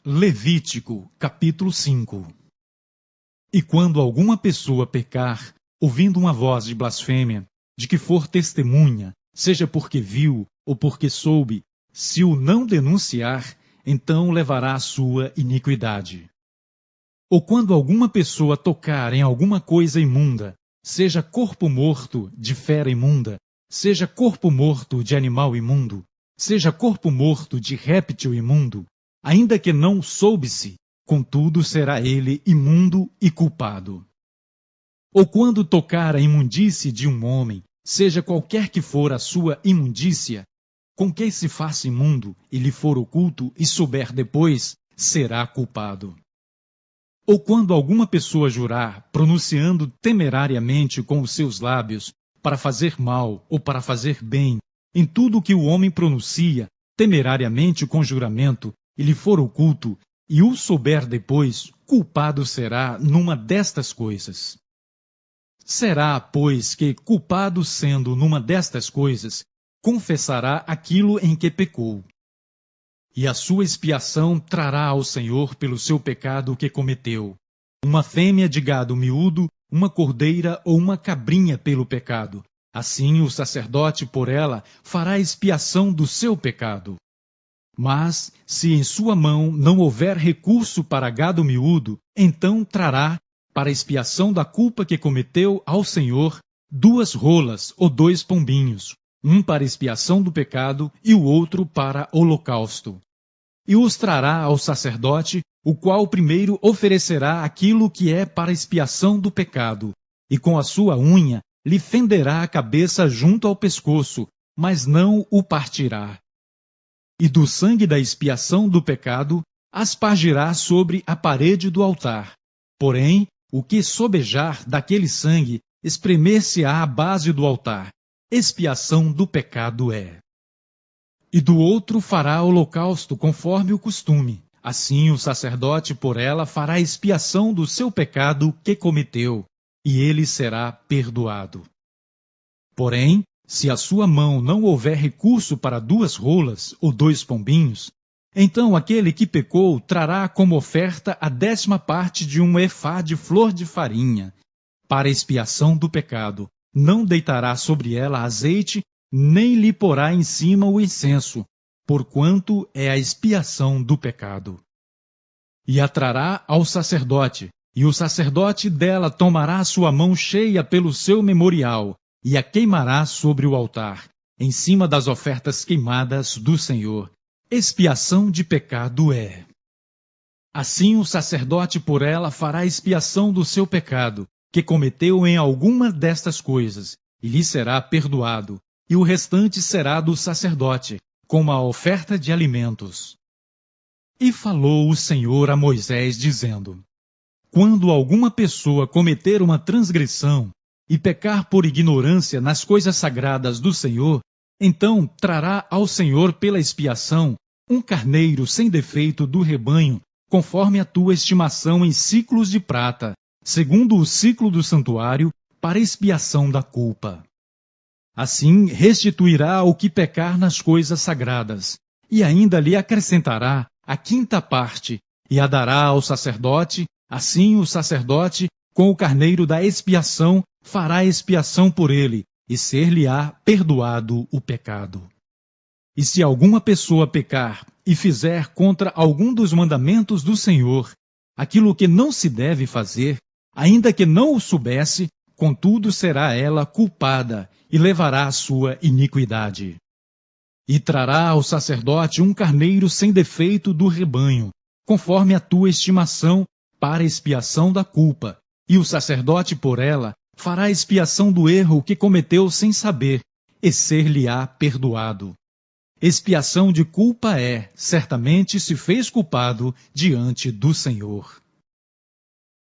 Levítico, capítulo 5. E quando alguma pessoa pecar, ouvindo uma voz de blasfêmia, de que for testemunha, seja porque viu ou porque soube, se o não denunciar, então levará a sua iniquidade. Ou quando alguma pessoa tocar em alguma coisa imunda, seja corpo morto de fera imunda, seja corpo morto de animal imundo, seja corpo morto de réptil imundo, ainda que não soube-se, contudo será ele imundo e culpado. Ou quando tocar a imundície de um homem, seja qualquer que for a sua imundícia, com que se faça imundo e lhe for oculto e souber depois, será culpado. Ou quando alguma pessoa jurar, pronunciando temerariamente com os seus lábios, para fazer mal ou para fazer bem, em tudo o que o homem pronuncia, temerariamente com juramento, e lhe for oculto, e o souber depois, culpado será numa destas coisas. Será, pois, que, culpado sendo numa destas coisas, confessará aquilo em que pecou. E a sua expiação trará ao Senhor pelo seu pecado que cometeu, uma fêmea de gado miúdo, uma cordeira ou uma cabrinha pelo pecado. Assim o sacerdote por ela fará expiação do seu pecado. Mas, se em sua mão não houver recurso para gado miúdo, então trará, para expiação da culpa que cometeu ao Senhor, 2 rolas ou 2 pombinhos, um para expiação do pecado e o outro para holocausto. E os trará ao sacerdote, o qual primeiro oferecerá aquilo que é para expiação do pecado, e com a sua unha lhe fenderá a cabeça junto ao pescoço, mas não o partirá. E do sangue da expiação do pecado aspargirá sobre a parede do altar. Porém, o que sobejar daquele sangue, espremer-se-á à base do altar. Expiação do pecado é. E do outro fará holocausto conforme o costume. Assim o sacerdote por ela fará expiação do seu pecado que cometeu, e ele será perdoado. Porém, se a sua mão não houver recurso para 2 rolas ou 2 pombinhos, então aquele que pecou trará como oferta a 10ª parte de um efá de flor de farinha. Para expiação do pecado, não deitará sobre ela azeite, nem lhe porá em cima o incenso, porquanto é a expiação do pecado. E a trará ao sacerdote, e o sacerdote dela tomará a sua mão cheia pelo seu memorial, e a queimará sobre o altar, em cima das ofertas queimadas do Senhor. Expiação de pecado é. Assim o sacerdote por ela fará expiação do seu pecado, que cometeu em alguma destas coisas, e lhe será perdoado, e o restante será do sacerdote, como a oferta de alimentos. E falou o Senhor a Moisés, dizendo: Quando alguma pessoa cometer uma transgressão, e pecar por ignorância nas coisas sagradas do Senhor, então trará ao Senhor pela expiação um carneiro sem defeito do rebanho, conforme a tua estimação em siclos de prata, segundo o ciclo do santuário, para expiação da culpa. Assim restituirá o que pecar nas coisas sagradas, e ainda lhe acrescentará a 5ª parte, e a dará ao sacerdote. Assim o sacerdote, com o carneiro da expiação, fará expiação por ele, e ser-lhe-á perdoado o pecado. E se alguma pessoa pecar e fizer contra algum dos mandamentos do Senhor, aquilo que não se deve fazer, ainda que não o soubesse, contudo será ela culpada, e levará a sua iniquidade. E trará ao sacerdote um carneiro sem defeito do rebanho, conforme a tua estimação, para expiação da culpa, e o sacerdote por ela fará expiação do erro que cometeu sem saber, e ser-lhe-á perdoado. Expiação de culpa é, certamente se fez culpado diante do Senhor.